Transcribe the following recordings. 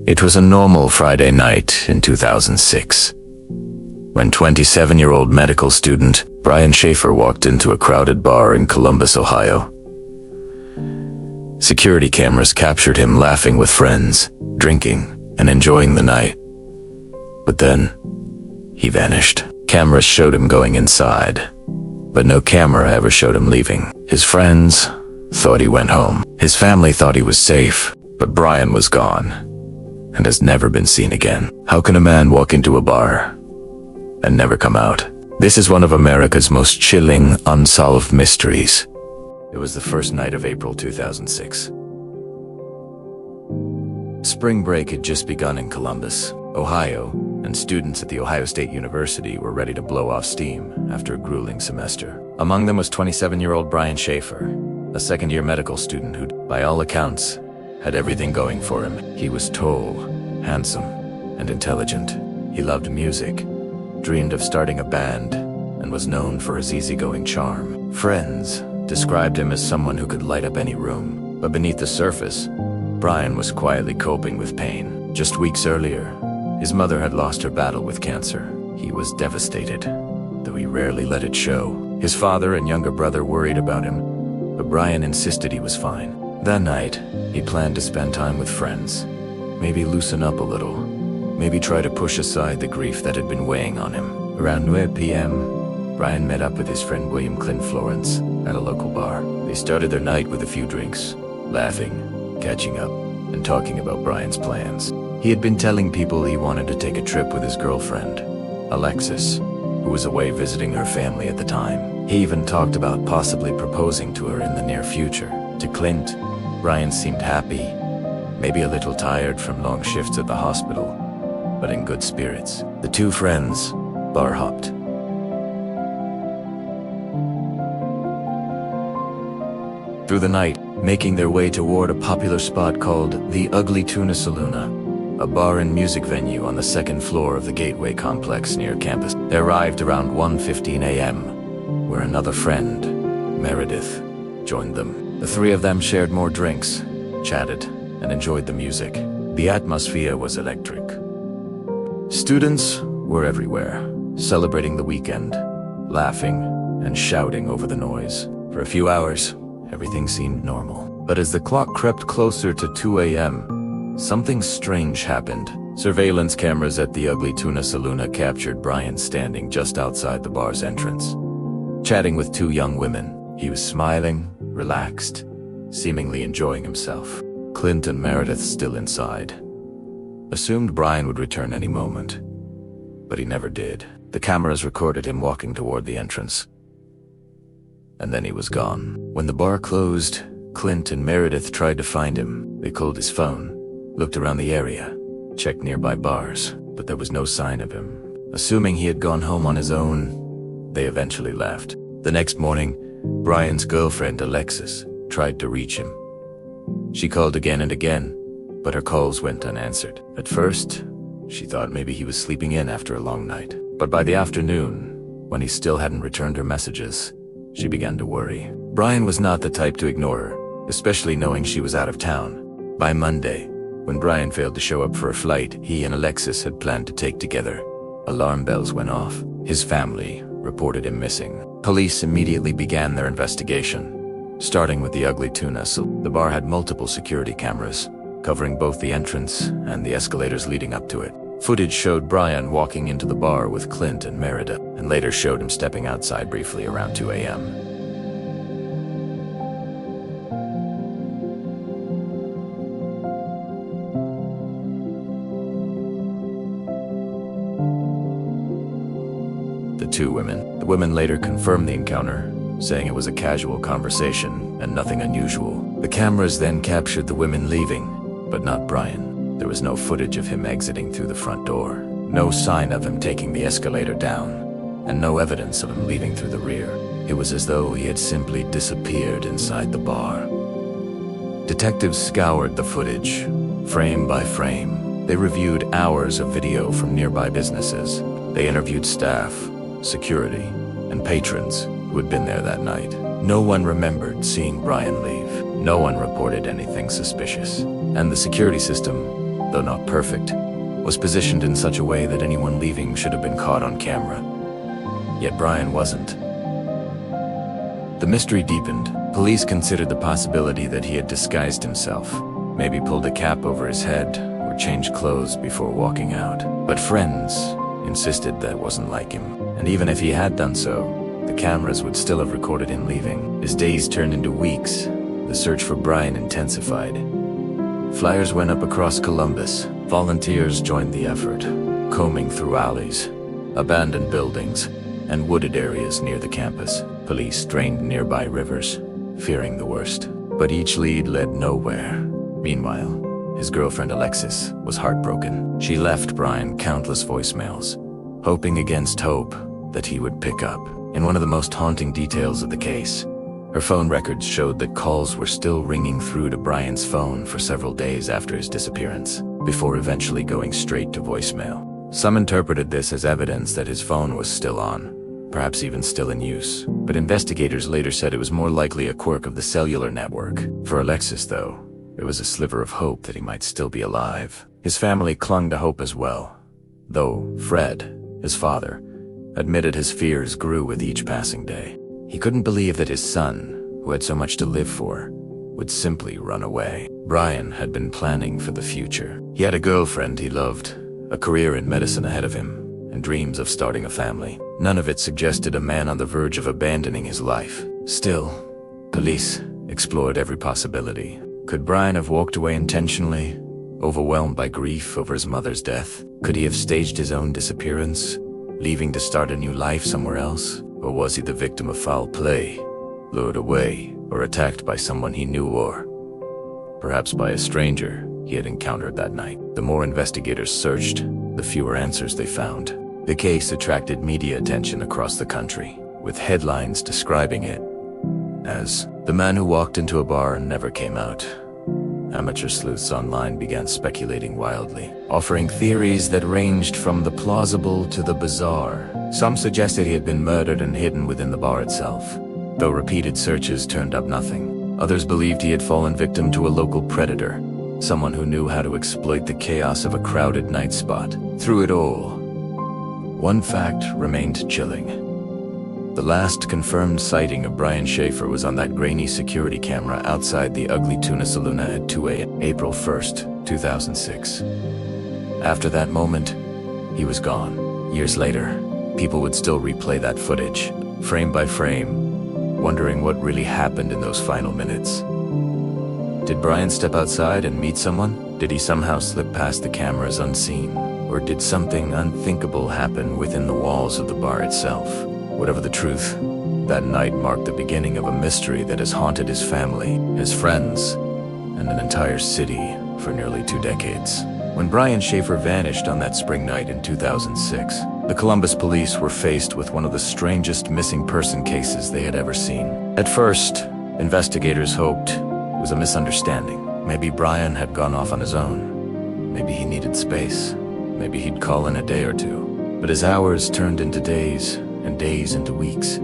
It was a normal Friday night in 2006, when 27-year-old medical student Brian Shaffer walked into a crowded bar in Columbus, Ohio. Security cameras captured him laughing with friends, drinking, and enjoying the night. But then, he vanished. Cameras showed him going inside, but no camera ever showed him leaving. His friends thought he went home. His family thought he was safe, but Brian was gone and has never been seen again. How can a man walk into a bar and never come out? This is one of America's most chilling, unsolved mysteries. It was the first night of April 2006. Spring break had just begun in Columbus, Ohio, and students at the Ohio State University were ready to blow off steam after a grueling semester. Among them was 27-year-old Brian Shaffer, a second-year medical student who, by all accounts, had everything going for him. He was tall, handsome, and intelligent. He loved music, dreamed of starting a band, and was known for his easygoing charm. Friends described him as someone who could light up any room, but beneath the surface, Brian was quietly coping with pain. Just weeks earlier, his mother had lost her battle with cancer. He was devastated, though he rarely let it show. His father and younger brother worried about him, but Brian insisted he was fine. That night, he planned to spend time with friends, maybe loosen up a little, maybe try to push aside the grief that had been weighing on him. Around 9 p.m., Brian met up with his friend William Clint Florence at a local bar. They started their night with a few drinks, laughing, catching up, and talking about Brian's plans. He had been telling people he wanted to take a trip with his girlfriend, Alexis, who was away visiting her family at the time. He even talked about possibly proposing to her in the near future. To Clint, Brian seemed happy, maybe a little tired from long shifts at the hospital, but in good spirits. The two friends bar hopped. Through the night, making their way toward a popular spot called the Ugly Tuna Saloon, a bar and music venue on the second floor of the Gateway complex near campus. They arrived around 1:15 a.m., where another friend, Meredith, joined them. The three of them shared more drinks, chatted, and enjoyed the music. The atmosphere was electric. Students were everywhere, celebrating the weekend, laughing and shouting over the noise. For a few hours, everything seemed normal. But as the clock crept closer to 2 a.m., something strange happened. Surveillance cameras at the Ugly Tuna Saloon captured Brian standing just outside the bar's entrance, chatting with two young women. He was smiling, relaxed, seemingly enjoying himself. Clint and Meredith, still inside, assumed Brian would return any moment, but he never did. The cameras recorded him walking toward the entrance, and then he was gone. When the bar closed, Clint and Meredith tried to find him. They called his phone, looked around the area, checked nearby bars, but there was no sign of him. Assuming he had gone home on his own, they eventually left. The next morning, Brian's girlfriend, Alexis, tried to reach him. She called again and again, but her calls went unanswered. At first, she thought maybe he was sleeping in after a long night. But by the afternoon, when he still hadn't returned her messages, she began to worry. Brian was not the type to ignore her, especially knowing she was out of town. By Monday, when Brian failed to show up for a flight he and Alexis had planned to take together, alarm bells went off. His family reported him missing. Police immediately began their investigation, starting with the Ugly Tuna. The bar had multiple security cameras, covering both the entrance and the escalators leading up to it. Footage showed Brian walking into the bar with Clint and Meredith, and later showed him stepping outside briefly around 2 a.m. The women later confirmed the encounter, saying it was a casual conversation and nothing unusual. The cameras then captured the women leaving, but not Brian. There was no footage of him exiting through the front door, no sign of him taking the escalator down, and no evidence of him leaving through the rear. It was as though he had simply disappeared inside the bar. Detectives scoured the footage, frame by frame. They reviewed hours of video from nearby businesses. They interviewed staff, security, and patrons who had been there that night. No one remembered seeing Brian leave. No one reported anything suspicious. And the security system though not perfect, was positioned in such a way that anyone leaving should have been caught on camera. Yet Brian wasn't. The mystery deepened. Police considered the possibility that he had disguised himself, maybe pulled a cap over his head or changed clothes before walking out. But friends insisted that wasn't like him. And even if he had done so, the cameras would still have recorded him leaving. As days turned into weeks, the search for Brian intensified. Flyers went up across Columbus. Volunteers joined the effort, combing through alleys, abandoned buildings, and wooded areas near the campus. Police drained nearby rivers, fearing the worst. But each lead led nowhere. Meanwhile, his girlfriend Alexis was heartbroken. She left Brian countless voicemails, hoping against hope that he would pick up. In one of the most haunting details of the case, her phone records showed that calls were still ringing through to Brian's phone for several days after his disappearance, before eventually going straight to voicemail. Some interpreted this as evidence that his phone was still on, perhaps even still in use. But investigators later said it was more likely a quirk of the cellular network. For Alexis, though, there was a sliver of hope that he might still be alive. His family clung to hope as well, though Fred, his father, admitted his fears grew with each passing day. He couldn't believe that his son, who had so much to live for, would simply run away. Brian had been planning for the future. He had a girlfriend he loved, a career in medicine ahead of him, and dreams of starting a family. None of it suggested a man on the verge of abandoning his life. Still, police explored every possibility. Could Brian have walked away intentionally, overwhelmed by grief over his mother's death? Could he have staged his own disappearance, leaving to start a new life somewhere else? Or was he the victim of foul play, lured away, or attacked by someone he knew, or perhaps by a stranger he had encountered that night? The more investigators searched, the fewer answers they found. The case attracted media attention across the country, with headlines describing it as "the man who walked into a bar and never came out." Amateur sleuths online began speculating wildly, offering theories that ranged from the plausible to the bizarre. Some suggested he had been murdered and hidden within the bar itself, though repeated searches turned up nothing. Others believed he had fallen victim to a local predator, someone who knew how to exploit the chaos of a crowded night spot. Through it all, one fact remained chilling. The last confirmed sighting of Brian Shaffer was on that grainy security camera outside the Ugly Tuna Saloon at 2 a.m. April 1st, 2006. After that moment, he was gone. Years later, people would still replay that footage, frame by frame, wondering what really happened in those final minutes. Did Brian step outside and meet someone? Did he somehow slip past the cameras unseen? Or did something unthinkable happen within the walls of the bar itself? Whatever the truth, that night marked the beginning of a mystery that has haunted his family, his friends, and an entire city for nearly 2 decades. When Brian Shaffer vanished on that spring night in 2006, the Columbus police were faced with one of the strangest missing person cases they had ever seen. At first, investigators hoped it was a misunderstanding. Maybe Brian had gone off on his own. Maybe he needed space. Maybe he'd call in a day or two. But as hours turned into days, and days into weeks,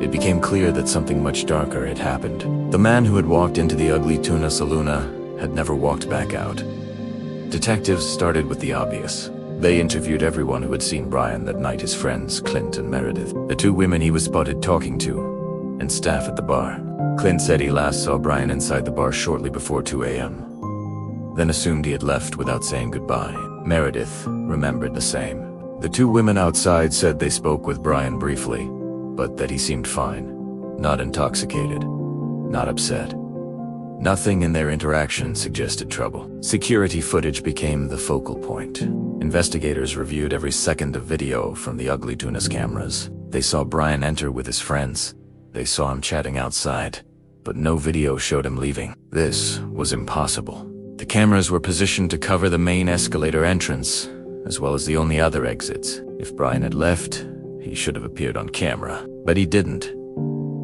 it became clear that something much darker had happened. The man who had walked into the Ugly Tuna Saloon had never walked back out. Detectives started with the obvious. They interviewed everyone who had seen Brian that night, his friends, Clint and Meredith, the 2 women he was spotted talking to, and staff at the bar. Clint said he last saw Brian inside the bar shortly before 2 a.m., then assumed he had left without saying goodbye. Meredith remembered the same. The 2 women outside said they spoke with Brian briefly, but that he seemed fine, not intoxicated, not upset. Nothing in their interaction suggested trouble. Security footage became the focal point. Investigators reviewed every second of video from the Ugly Tuna's cameras. They saw Brian enter with his friends. They saw him chatting outside, but no video showed him leaving. This was impossible. The cameras were positioned to cover the main escalator entrance, as well as the only other exits. If Brian had left, he should have appeared on camera, but he didn't.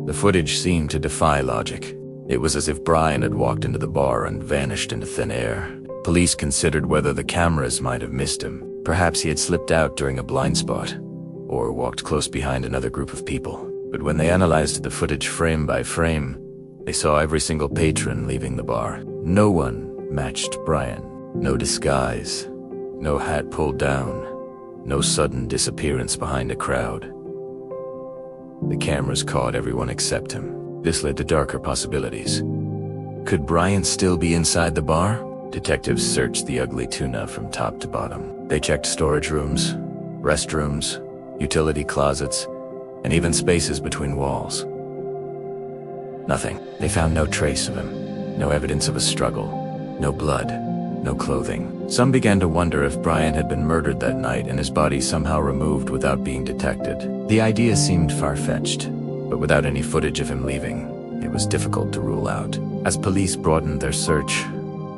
The footage seemed to defy logic. It was as if Brian had walked into the bar and vanished into thin air. Police considered whether the cameras might have missed him. Perhaps he had slipped out during a blind spot, or walked close behind another group of people. But when they analyzed the footage frame by frame, they saw every single patron leaving the bar. No one matched Brian. No disguise, no hat pulled down, no sudden disappearance behind a crowd. The cameras caught everyone except him. This led to darker possibilities. Could Brian still be inside the bar? Detectives searched the Ugly Tuna from top to bottom. They checked storage rooms, restrooms, utility closets, and even spaces between walls. Nothing. They found no trace of him, no evidence of a struggle, no blood, no clothing. Some began to wonder if Brian had been murdered that night and his body somehow removed without being detected. The idea seemed far-fetched, but without any footage of him leaving, it was difficult to rule out. As police broadened their search,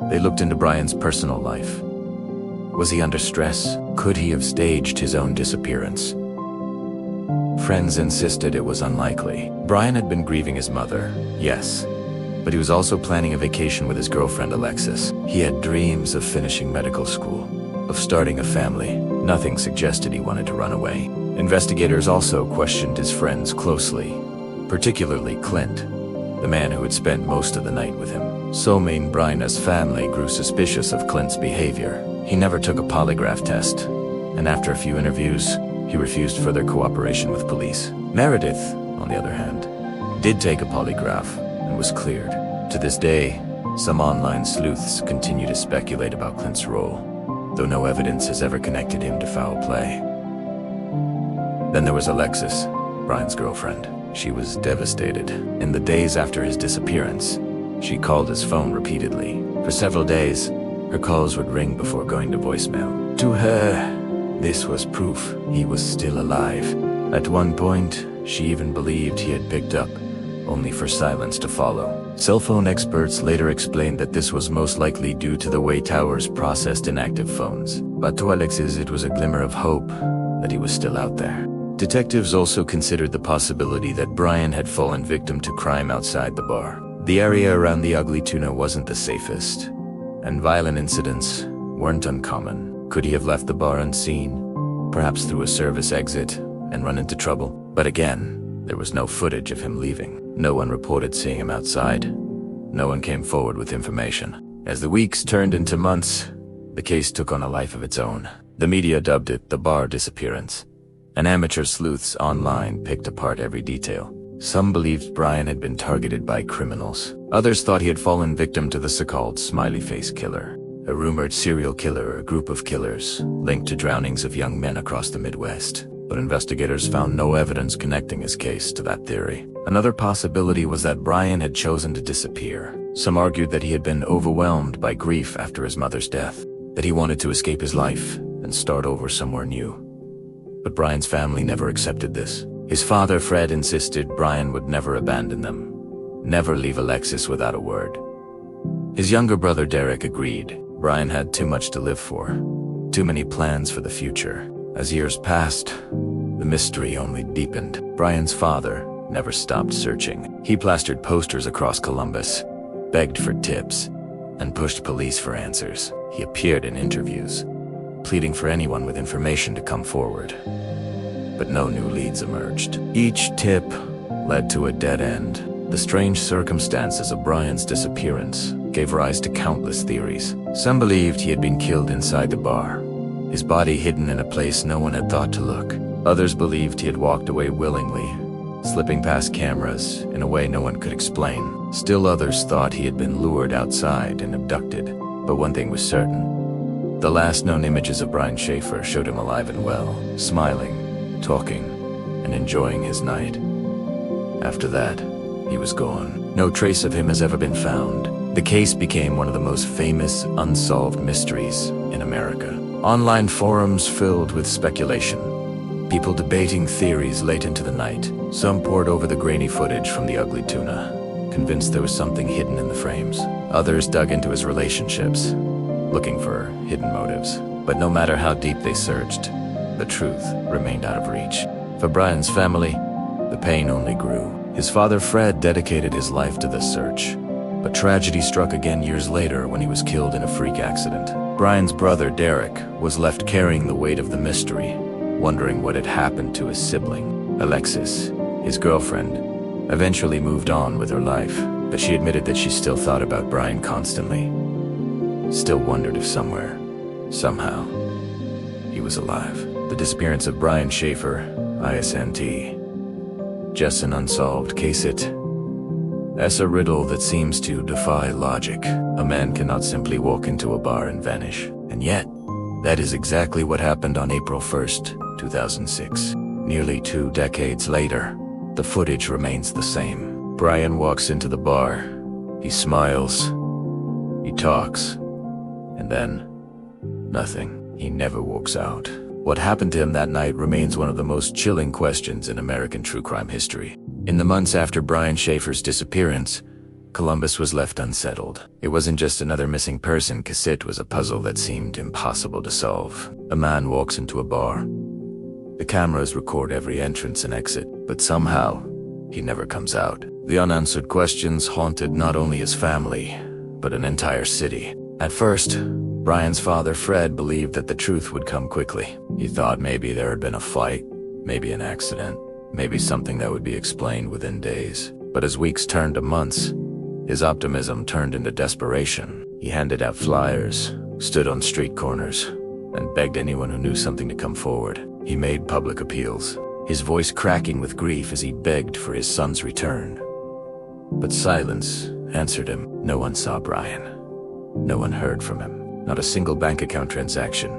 they looked into Brian's personal life. Was he under stress? Could he have staged his own disappearance? Friends insisted it was unlikely. Brian had been grieving his mother, yes, but he was also planning a vacation with his girlfriend Alexis. He had dreams of finishing medical school, of starting a family. Nothing suggested he wanted to run away. Investigators also questioned his friends closely, particularly Clint, the man who had spent most of the night with him. Soulmate Brian's family grew suspicious of Clint's behavior. He never took a polygraph test, and after a few interviews, he refused further cooperation with police. Meredith, on the other hand, did take a polygraph and was cleared. To this day, some online sleuths continue to speculate about Clint's role, though no evidence has ever connected him to foul play. Then there was Alexis, Brian's girlfriend. She was devastated. In the days after his disappearance, she called his phone repeatedly. For several days, her calls would ring before going to voicemail. To her, this was proof he was still alive. At one point, she even believed he had picked up, only for silence to follow. Cell phone experts later explained that this was most likely due to the way towers processed inactive phones. But to Alexis, it was a glimmer of hope that he was still out there. Detectives also considered the possibility that Brian had fallen victim to crime outside the bar. The area around the Ugly Tuna wasn't the safest, and violent incidents weren't uncommon. Could he have left the bar unseen, perhaps through a service exit, and run into trouble? But again, there was no footage of him leaving. No one reported seeing him outside. No one came forward with information. As the weeks turned into months, the case took on a life of its own. The media dubbed it the bar disappearance, and amateur sleuths online picked apart every detail. Some believed Brian had been targeted by criminals. Others thought he had fallen victim to the so-called smiley face killer, a rumored serial killer or a group of killers linked to drownings of young men across the Midwest. But investigators found no evidence connecting his case to that theory. Another possibility was that Brian had chosen to disappear. Some argued that he had been overwhelmed by grief after his mother's death, that he wanted to escape his life and start over somewhere new. But Brian's family never accepted this. His father, Fred, insisted Brian would never abandon them, never leave Alexis without a word. His younger brother, Derek, agreed. Brian had too much to live for, too many plans for the future. As years passed, the mystery only deepened. Brian's father never stopped searching. He plastered posters across Columbus, begged for tips, and pushed police for answers. He appeared in interviews, pleading for anyone with information to come forward. But no new leads emerged. Each tip led to a dead end. The strange circumstances of Brian's disappearance gave rise to countless theories. Some believed he had been killed inside the bar, his body hidden in a place no one had thought to look. Others believed he had walked away willingly, slipping past cameras in a way no one could explain. Still others thought he had been lured outside and abducted. But one thing was certain. The last known images of Brian Shaffer showed him alive and well, smiling, talking, and enjoying his night. After that, he was gone. No trace of him has ever been found. The case became one of the most famous unsolved mysteries in America. Online forums filled with speculation, people debating theories late into the night. Some pored over the grainy footage from the Ugly Tuna, convinced there was something hidden in the frames. Others dug into his relationships, looking for hidden motives. But no matter how deep they searched, the truth remained out of reach. For Brian's family, the pain only grew. His father, Fred, dedicated his life to the search. But tragedy struck again years later when he was killed in a freak accident. Brian's brother, Derek, was left carrying the weight of the mystery, wondering what had happened to his sibling. Alexis, his girlfriend, eventually moved on with her life, but she admitted that she still thought about Brian constantly. still wondered if somewhere, somehow, he was alive. The disappearance of Brian Shaffer, ISNT. Just an unsolved case. That's a riddle that seems to defy logic. A man cannot simply walk into a bar and vanish. And yet, that is exactly what happened on April 1st, 2006. Nearly 2 decades later, the footage remains the same. Brian walks into the bar. He smiles. He talks. And then, nothing. He never walks out. What happened to him that night remains one of the most chilling questions in American true crime history. In the months after Brian Shaffer's disappearance, Columbus was left unsettled. It wasn't just another missing person. It was a puzzle that seemed impossible to solve. A man walks into a bar. The cameras record every entrance and exit, but somehow, he never comes out. The unanswered questions haunted not only his family, but an entire city. At first, Brian's father, Fred, believed that the truth would come quickly. He thought maybe there had been a fight, maybe an accident, maybe something that would be explained within days. But as weeks turned to months, his optimism turned into desperation. He handed out flyers, stood on street corners, and begged anyone who knew something to come forward. He made public appeals, his voice cracking with grief as he begged for his son's return. But silence answered him. No one saw Brian. No one heard from him. Not a single bank account transaction.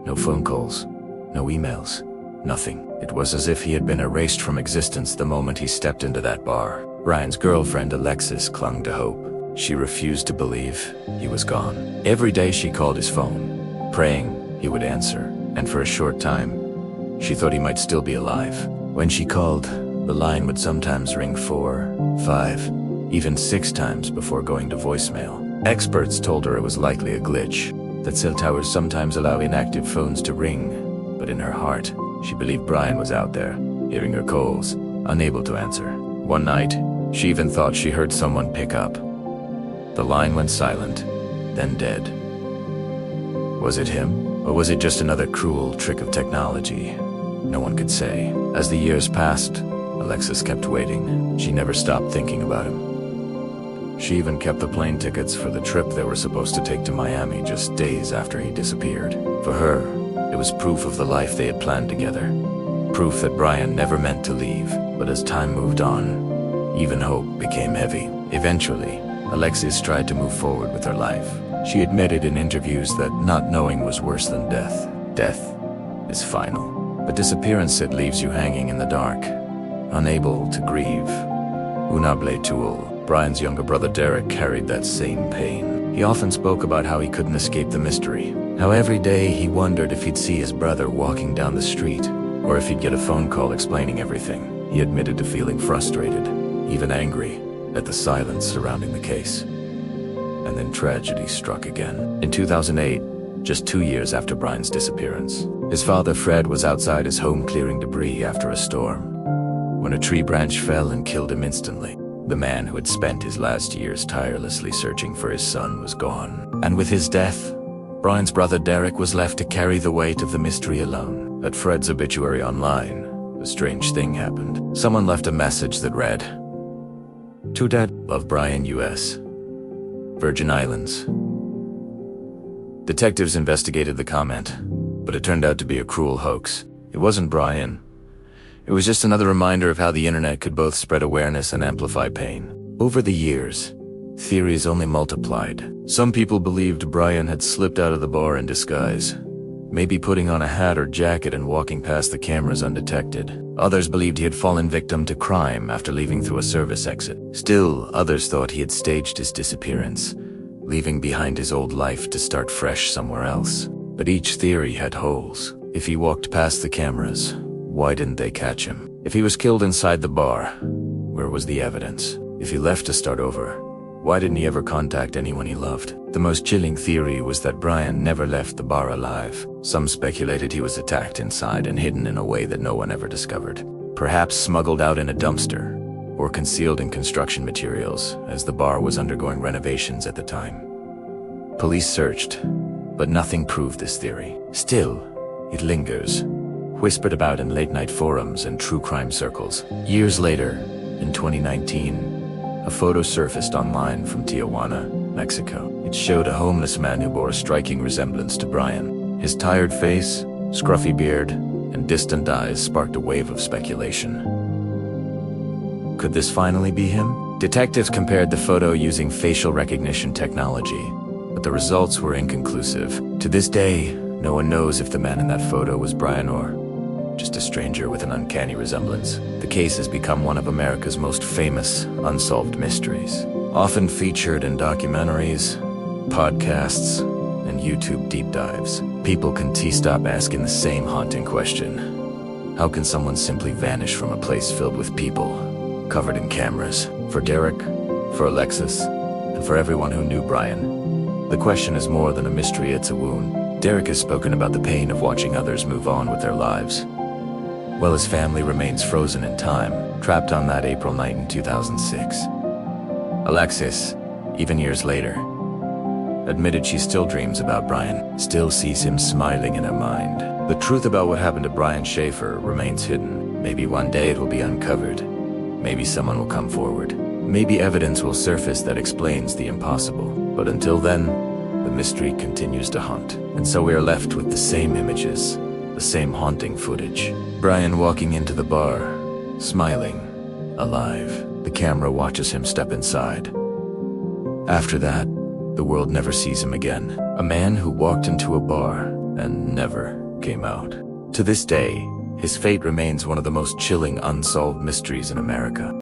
No phone calls. No emails. Nothing. It was as if he had been erased from existence the moment he stepped into that bar. Brian's girlfriend, Alexis, clung to hope. She refused to believe he was gone. Every day she called his phone, praying he would answer. And for a short time, she thought he might still be alive. When she called, the line would sometimes ring 4, 5, even 6 times before going to voicemail. Experts told her it was likely a glitch, that cell towers sometimes allow inactive phones to ring, but in her heart, she believed Brian was out there, hearing her calls, unable to answer. One night, she even thought she heard someone pick up. The line went silent, then dead. Was it him, or was it just another cruel trick of technology? No one could say. As the years passed, Alexis kept waiting. She never stopped thinking about him. She even kept the plane tickets for the trip they were supposed to take to Miami just days after he disappeared. For her, it was proof of the life they had planned together. Proof that Brian never meant to leave. But as time moved on, even hope became heavy. Eventually, Alexis tried to move forward with her life. She admitted in interviews that not knowing was worse than death. Death is final. But disappearance, it leaves you hanging in the dark, unable to grieve. Unable tool. Brian's younger brother Derek carried that same pain. He often spoke about how he couldn't escape the mystery. How every day he wondered if he'd see his brother walking down the street, or if he'd get a phone call explaining everything. He admitted to feeling frustrated, even angry, at the silence surrounding the case. And then tragedy struck again. In 2008, just 2 years after Brian's disappearance, his father Fred was outside his home clearing debris after a storm, when a tree branch fell and killed him instantly. The man who had spent his last years tirelessly searching for his son was gone. And with his death, Brian's brother Derek was left to carry the weight of the mystery alone. At Fred's obituary online, a strange thing happened. Someone left a message that read, "To Dad of Brian, U.S. Virgin Islands." Detectives investigated the comment, but it turned out to be a cruel hoax. It wasn't Brian. It was just another reminder of how the internet could both spread awareness and amplify pain. Over the years, theories only multiplied. Some people believed Brian had slipped out of the bar in disguise, maybe putting on a hat or jacket and walking past the cameras undetected. Others believed he had fallen victim to crime after leaving through a service exit. Still, others thought he had staged his disappearance, leaving behind his old life to start fresh somewhere else. But each theory had holes. If he walked past the cameras, why didn't they catch him? If he was killed inside the bar, where was the evidence? If he left to start over, why didn't he ever contact anyone he loved? The most chilling theory was that Brian never left the bar alive. Some speculated he was attacked inside and hidden in a way that no one ever discovered. Perhaps smuggled out in a dumpster, or concealed in construction materials, as the bar was undergoing renovations at the time. Police searched, but nothing proved this theory. Still, it lingers, whispered about in late-night forums and true crime circles. Years later, in 2019, a photo surfaced online from Tijuana, Mexico. It showed a homeless man who bore a striking resemblance to Brian. His tired face, scruffy beard, and distant eyes sparked a wave of speculation. Could this finally be him? Detectives compared the photo using facial recognition technology, but the results were inconclusive. To this day, no one knows if the man in that photo was Brian or just a stranger with an uncanny resemblance. The case has become one of America's most famous unsolved mysteries, often featured in documentaries, podcasts, and YouTube deep dives. People can't stop asking the same haunting question. How can someone simply vanish from a place filled with people, covered in cameras? For Derek, for Alexis, and for everyone who knew Brian, the question is more than a mystery, it's a wound. Derek has spoken about the pain of watching others move on with their lives, while his family remains frozen in time, trapped on that April night in 2006. Alexis, even years later, admitted she still dreams about Brian, still sees him smiling in her mind. The truth about what happened to Brian Shaffer remains hidden. Maybe one day it will be uncovered. Maybe someone will come forward. Maybe evidence will surface that explains the impossible. But until then, the mystery continues to haunt. And so we are left with the same images, the same haunting footage. Brian walking into the bar, smiling, alive. The camera watches him step inside. After that, the world never sees him again. A man who walked into a bar and never came out. To this day, his fate remains one of the most chilling unsolved mysteries in America.